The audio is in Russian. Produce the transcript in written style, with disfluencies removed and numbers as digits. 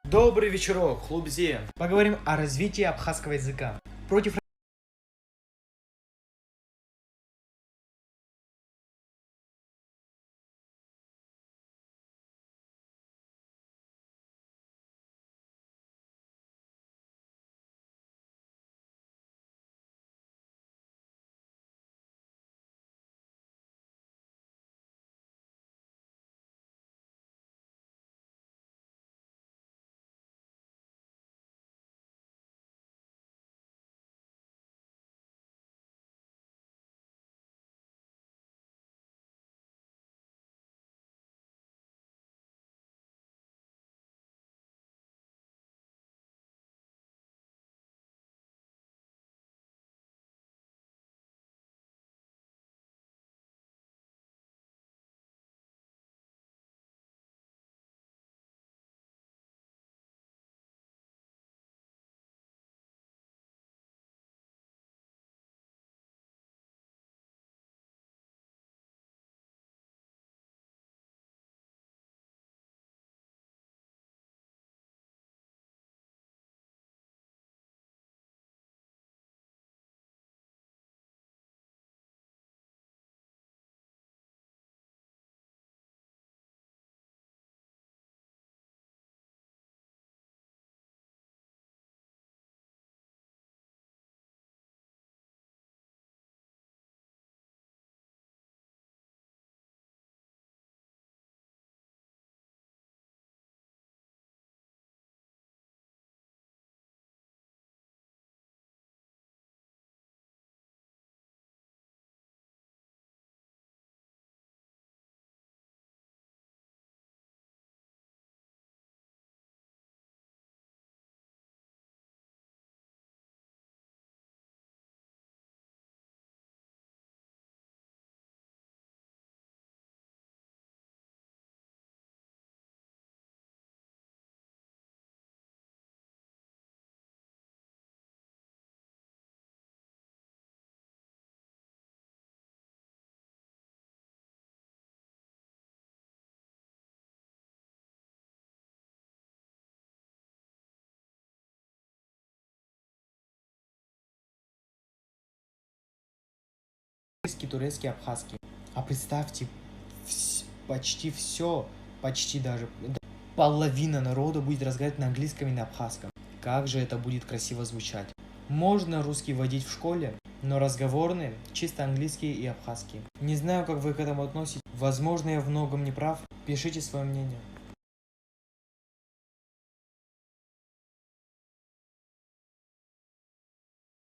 Добрый вечерок, хлубзе. Поговорим о развитии абхазского языка. Против турецкий, абхазский. А представьте, почти все, почти даже половина народа будет разговаривать на английском и на абхазском. Как же это будет красиво звучать. Можно русский вводить в школе, но разговорные чисто английские и абхазские. Не знаю, как вы к этому относитесь. Возможно, я в многом не прав. Пишите свое мнение.